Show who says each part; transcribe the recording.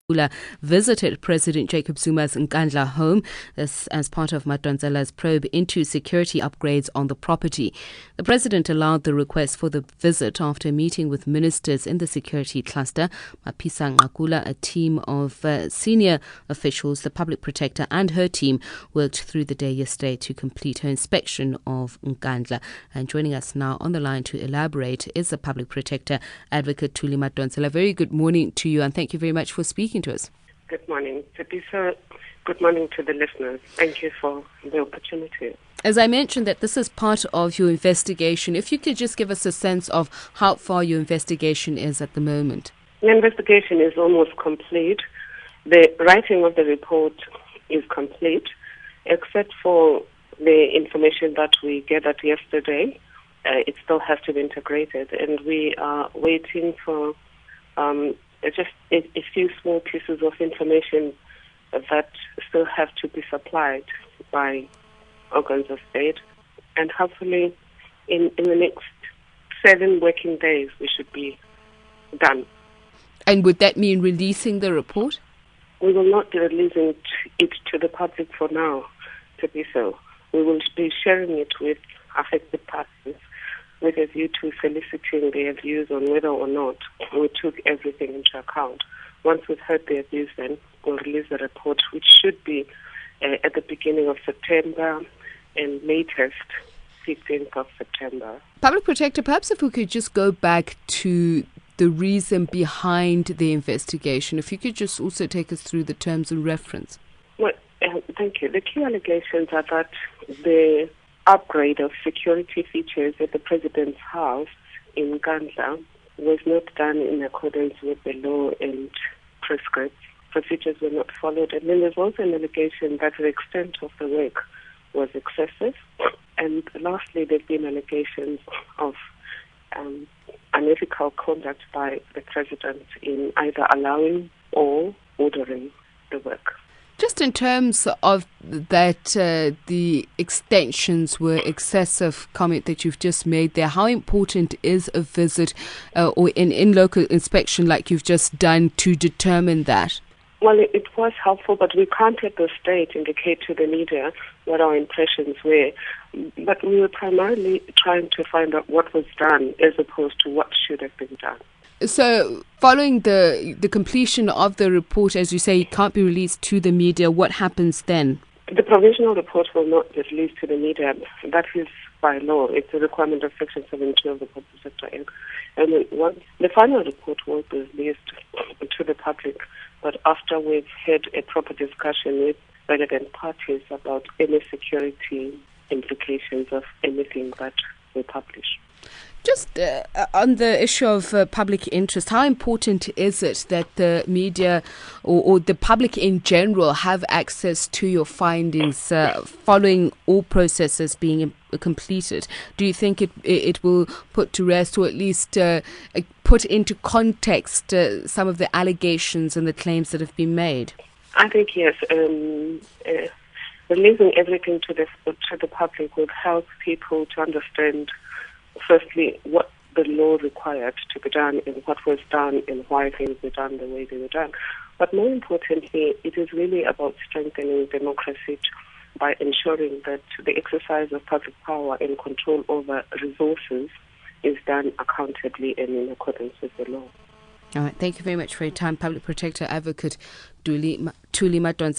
Speaker 1: Nkandla visited President Jacob Zuma's Nkandla home. This as part of Madonsela's probe into security upgrades on the property. The president allowed the request for the visit after meeting with ministers in the security cluster. Nkandla, a team of senior officials, the public protector and her team worked through the day yesterday to complete her inspection of Nkandla. And joining us now on the line to elaborate is the public protector, Advocate Thuli Madonsela. Very good morning to you and thank you very much for speaking to us.
Speaker 2: Good morning, Tabitha. Good morning to the listeners. Thank you for the opportunity.
Speaker 1: As I mentioned that this is part of your investigation, if you could just give us a sense of how far your investigation is at the moment.
Speaker 2: The investigation is almost complete. The writing of the report is complete, except for the information that we gathered yesterday. It still has to be integrated, and we are waiting for just a few small pieces of information that still have to be supplied by organs of state. And hopefully in the next 7 working days we should be done.
Speaker 1: And would that mean releasing the report?
Speaker 2: We will not be releasing it to the public for now, to be so. We will be sharing it with affected parties with a view to soliciting their views on whether or not we took everything into account. Once we've heard their views, then we'll release the report, which should be at the beginning of September and latest 15th of September.
Speaker 1: Public Protector, perhaps if we could just go back to the reason behind the investigation, if you could just also take us through the terms and reference.
Speaker 2: Well, thank you. The key allegations are that the upgrade of security features at the President's house in Nkandla was not done in accordance with the law and prescripts. Procedures were not followed. And then there's also an allegation that the extent of the work was excessive. And lastly, there have been allegations of unethical conduct by the President in either allowing or ordering the work.
Speaker 1: Just in terms of that, the extensions were excessive comment that you've just made there, how important is a visit or an in-local inspection like you've just done to determine that?
Speaker 2: Well, it was helpful, but we can't at this stage indicate to the media what our impressions were. But we were primarily trying to find out what was done as opposed to what should have been done.
Speaker 1: So, following the completion of the report, as you say, it can't be released to the media, what happens then?
Speaker 2: The provisional report will not be released to the media. That is by law. It's a requirement of Section 72 of the Public Sector Act. And then once the final report will be released to the public, but after we've had a proper discussion with relevant parties about any security implications of anything that we publish.
Speaker 1: Just on the issue of public interest, how important is it that the media or the public in general have access to your findings following all processes being completed? Do you think it will put to rest or at least put into context some of the allegations and the claims that have been made?
Speaker 2: I think yes. Releasing everything to the public would help people to understand, firstly, what the law required to be done and what was done and why things were done the way they were done. But more importantly, it is really about strengthening democracy by ensuring that the exercise of public power and control over resources is done accountably and in accordance with the law.
Speaker 1: All right. Thank you very much for your time. Public Protector Advocate Thuli Madonsela.